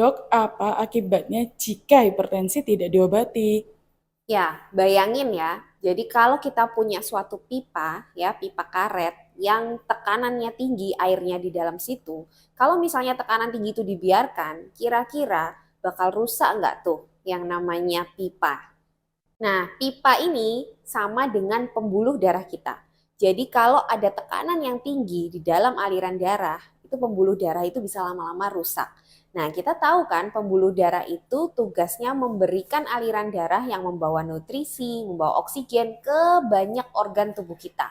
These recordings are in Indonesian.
Dok, apa akibatnya jika hipertensi tidak diobati? Ya, bayangin ya. Jadi kalau kita punya suatu pipa, ya pipa karet yang tekanannya tinggi, airnya di dalam situ. Kalau misalnya tekanan tinggi itu dibiarkan, kira-kira bakal rusak nggak tuh yang namanya pipa? Nah, pipa ini sama dengan pembuluh darah kita. Jadi kalau ada tekanan yang tinggi di dalam aliran darah, itu pembuluh darah itu bisa lama-lama rusak. Nah, kita tahu kan pembuluh darah itu tugasnya memberikan aliran darah yang membawa nutrisi, membawa oksigen ke banyak organ tubuh kita.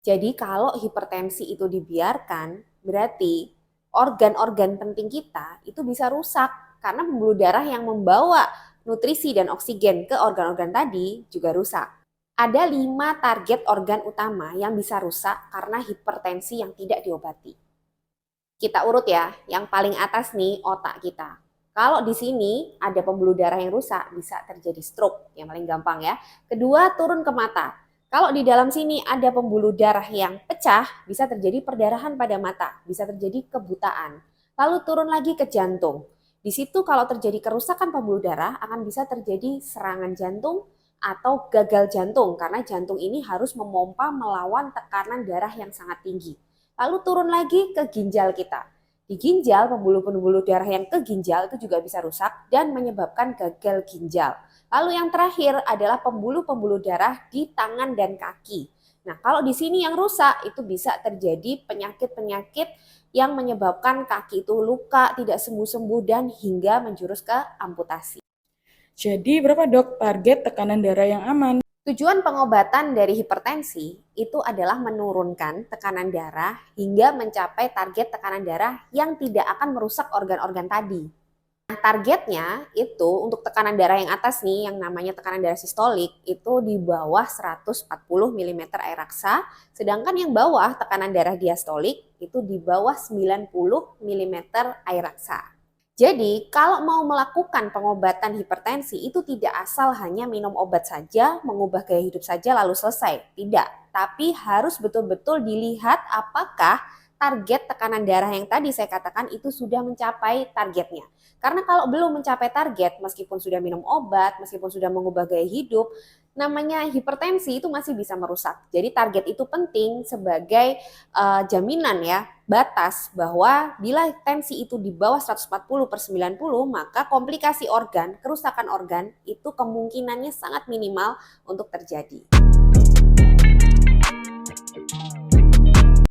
Jadi kalau hipertensi itu dibiarkan, berarti organ-organ penting kita itu bisa rusak karena pembuluh darah yang membawa nutrisi dan oksigen ke organ-organ tadi juga rusak. Ada 5 target organ utama yang bisa rusak karena hipertensi yang tidak diobati. Kita urut ya, yang paling atas nih otak kita. Kalau di sini ada pembuluh darah yang rusak, bisa terjadi stroke, yang paling gampang ya. Kedua, turun ke mata. Kalau di dalam sini ada pembuluh darah yang pecah, bisa terjadi perdarahan pada mata, bisa terjadi kebutaan. Lalu turun lagi ke jantung. Di situ kalau terjadi kerusakan pembuluh darah akan bisa terjadi serangan jantung atau gagal jantung karena jantung ini harus memompa melawan tekanan darah yang sangat tinggi. Lalu turun lagi ke ginjal kita. Di ginjal, pembuluh-pembuluh darah yang ke ginjal itu juga bisa rusak dan menyebabkan gagal ginjal. Lalu yang terakhir adalah pembuluh-pembuluh darah di tangan dan kaki. Nah, kalau di sini yang rusak itu bisa terjadi penyakit-penyakit yang menyebabkan kaki itu luka, tidak sembuh-sembuh dan hingga menjurus ke amputasi. Jadi berapa dok target tekanan darah yang aman? Tujuan pengobatan dari hipertensi itu adalah menurunkan tekanan darah hingga mencapai target tekanan darah yang tidak akan merusak organ-organ tadi. Nah, targetnya itu untuk tekanan darah yang atas nih, yang namanya tekanan darah sistolik, itu di bawah 140 mm air raksa, sedangkan yang bawah tekanan darah diastolik itu di bawah 90 mm air raksa. Jadi, kalau mau melakukan pengobatan hipertensi itu tidak asal hanya minum obat saja, mengubah gaya hidup saja lalu selesai. Tidak, tapi harus betul-betul dilihat apakah target tekanan darah yang tadi saya katakan itu sudah mencapai targetnya. Karena kalau belum mencapai target, meskipun sudah minum obat, meskipun sudah mengubah gaya hidup, namanya hipertensi itu masih bisa merusak. Jadi target itu penting sebagai jaminan ya, batas bahwa bila tensi itu di bawah 140/90, maka komplikasi organ, kerusakan organ itu kemungkinannya sangat minimal untuk terjadi.